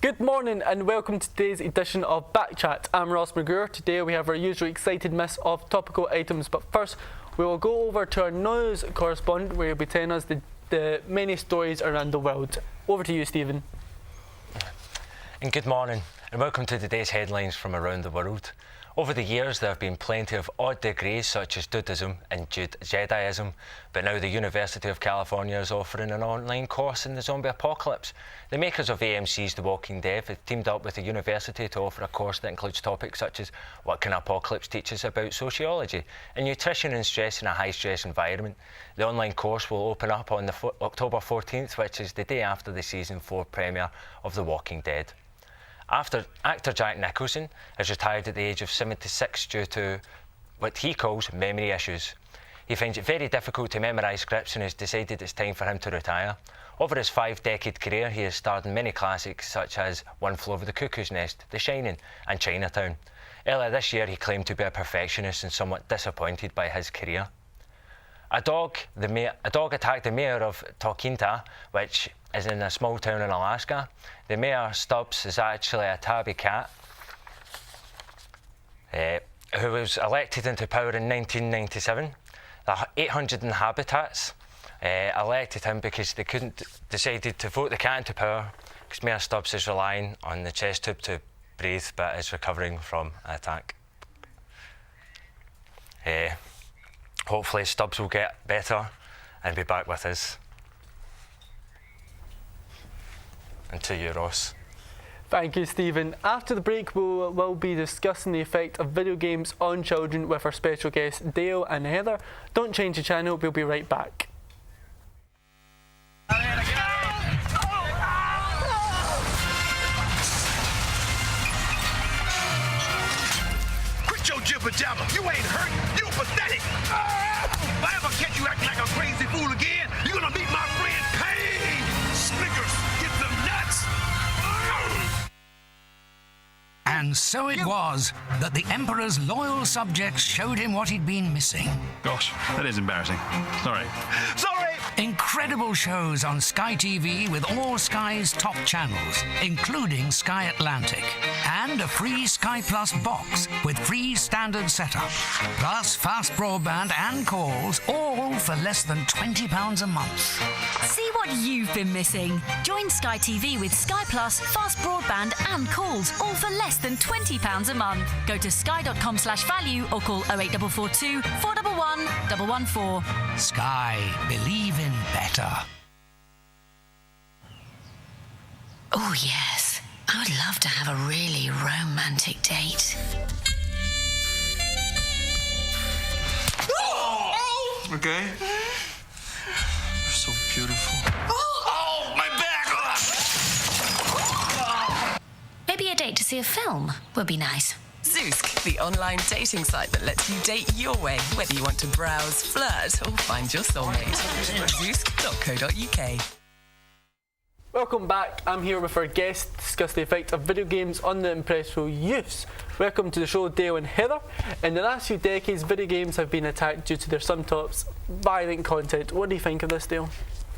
Good morning and welcome to today's edition of Backchat. I'm Ross McGreer. Today we have our usual excited mess of topical items, but first we will go over to our news correspondent where he'll be telling us the many stories around the world. Over to you, Stephen. And good morning and welcome to today's headlines from around the world. Over the years there have been plenty of odd degrees such as Dudism and Jediism, but now the University of California is offering an online course in the zombie apocalypse. The makers of AMC's The Walking Dead have teamed up with the university to offer a course that includes topics such as what can apocalypse teach us about sociology and nutrition and stress in a high-stress environment. The online course will open up on October 14th, which is the day after the Season 4 premiere of The Walking Dead. Actor Jack Nicholson has retired at the age of 76 due to what he calls memory issues. He finds it very difficult to memorise scripts and has decided it's time for him to retire. Over his 5-decade career, he has starred in many classics such as One Flew Over the Cuckoo's Nest, The Shining and Chinatown. Earlier this year, he claimed to be a perfectionist and somewhat disappointed by his career. A dog attacked the mayor of Talkeetna, which is in a small town in Alaska. The mayor, Stubbs, is actually a tabby cat who was elected into power in 1997. The 800 inhabitants elected him because they decided to vote the cat into power because Mayor Stubbs is relying on the chest tube to breathe but is recovering from an attack. Hopefully Stubbs will get better and be back with us. And to you, Ross. Thank you, Stephen. After the break, we'll be discussing the effect of video games on children with our special guests Dale and Heather. Don't change the channel, we'll be right back. Quit your jibber jabber. You ain't hurt. You pathetic. If I ever catch you acting like a crazy fool again, you're gonna meet my friend Pain. Snickers, get them nuts. And so it was that the Emperor's loyal subjects showed him what he'd been missing. Gosh, that is embarrassing. Sorry. Sorry. Incredible shows on Sky TV with all Sky's top channels, including Sky Atlantic. And a free Sky Plus box with free standard setup. Plus fast broadband and calls, all for less than £20 a month. See what you've been missing. Join Sky TV with Sky Plus, fast broadband and calls, all for less than £20 a month. Go to sky.com/value or call 08442 411 114. Sky. Believe in better. Oh, yes. I would love to have a really romantic date. Okay. You're so beautiful. Oh, my back. Maybe a date to see a film would be nice. Zoosk, the online dating site that lets you date your way, whether you want to browse, flirt, or find your soulmate. Zoosk.co.uk. Welcome back. I'm here with our guests to discuss the effect of video games on the impressionable youths. Welcome to the show, Dale and Heather. In the last few decades, video games have been attacked due to their sometimes violent content. What do you think of this, Dale?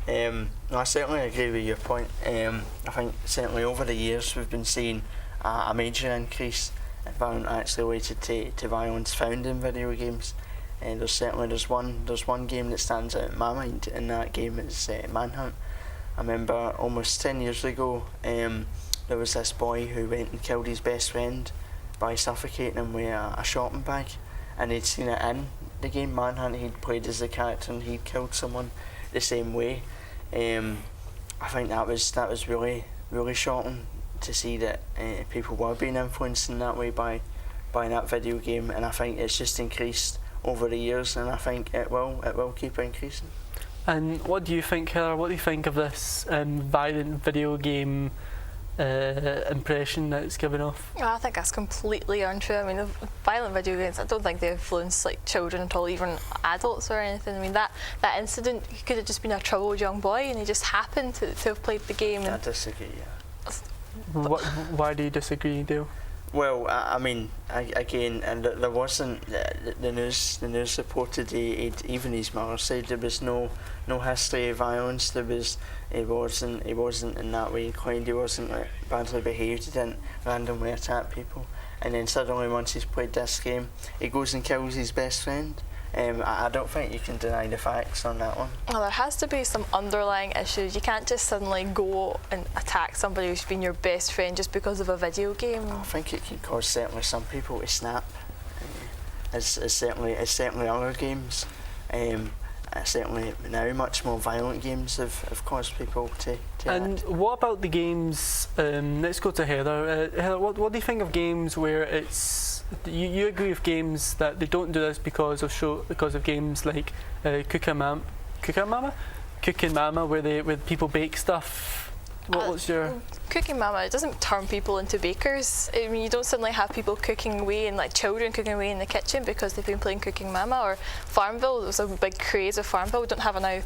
I certainly agree with your point. I think certainly over the years we've been seeing a major increase in violence actually related to violence found in video games. And there's one game that stands out in my mind, and that game is Manhunt. I remember almost 10 years ago, there was this boy who went and killed his best friend by suffocating him with a shopping bag, and he'd seen it in the game Manhunt. He'd played as the character and he'd killed someone the same way. I think that was really, really shocking to see that people were being influenced in that way by that video game, and I think it's just increased over the years, and I think it will keep increasing. And what do you think, Heather? What do you think of this violent video game impression that it's given off? I think that's completely untrue. I mean, violent video games, I don't think they influence like children at all, even adults or anything. I mean, that incident, he could have just been a troubled young boy and he just happened to have played the game. I disagree, yeah. Why do you disagree, Dale? Well, I mean, again, and there wasn't the news reported even his mother said there was no history of violence. He wasn't in that way inclined. He wasn't badly behaved. He didn't randomly attack people. And then suddenly, once he's played this game, he goes and kills his best friend. I don't think you can deny the facts on that one. Well, there has to be some underlying issues. You can't just suddenly go and attack somebody who's been your best friend just because of a video game. I think it can cause certainly some people to snap. It's certainly other games. Certainly now much more violent games have caused people to And act. what about the games? Let's go to Heather. Heather, what do you think of games where it's you agree with games that they don't do this because of games like Cooking Mama, where people bake stuff? What's your Cooking Mama? It doesn't turn people into bakers. I mean, you don't suddenly have people cooking away and like children cooking away in the kitchen because they've been playing Cooking Mama or Farmville. There was a big craze of Farmville. We don't have now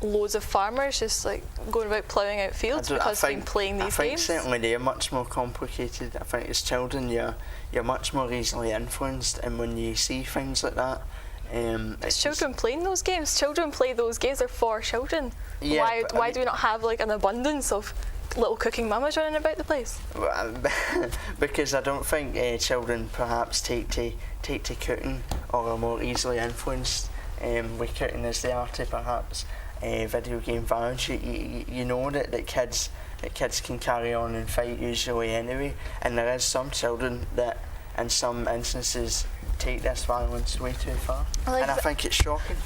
loads of farmers just like going about ploughing out fields because they've been playing these games. I think games. certainly they're much more complicated. I think as children you're much more easily influenced, and when you see things like that, it's children playing those games. Children play those games. They're for children. Yeah, why do we not have like an abundance of little Cooking Mamas running about the place? Because I don't think children perhaps take to cooking or are more easily influenced with cooking as they are to perhaps video game violence. You know that kids can carry on and fight usually anyway, and there is some children that in some instances take this violence way too far, and I think it's shocking.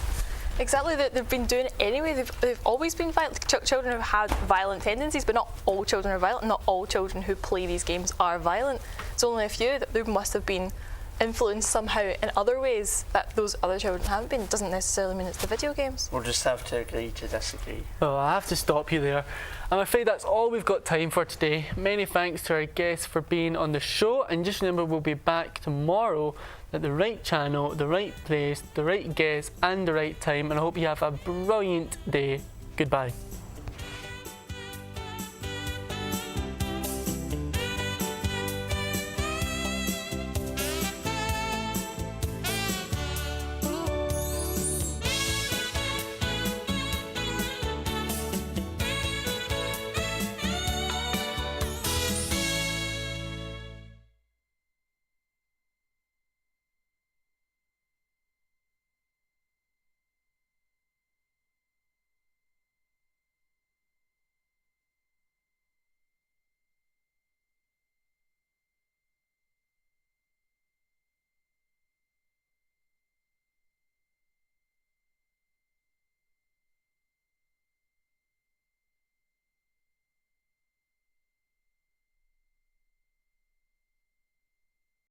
Exactly, they've been doing it anyway. They've always been violent. Children have had violent tendencies, but not all children are violent. Not all children who play these games are violent. It's only a few that they must have been influenced somehow in other ways that those other children haven't been. It doesn't necessarily mean it's the video games. We'll just have to agree to disagree. Well, I have to stop you there. I'm afraid that's all we've got time for today. Many thanks to our guests for being on the show, and just remember we'll be back tomorrow at the right channel, the right place, the right guest and the right time, and I hope you have a brilliant day. Goodbye.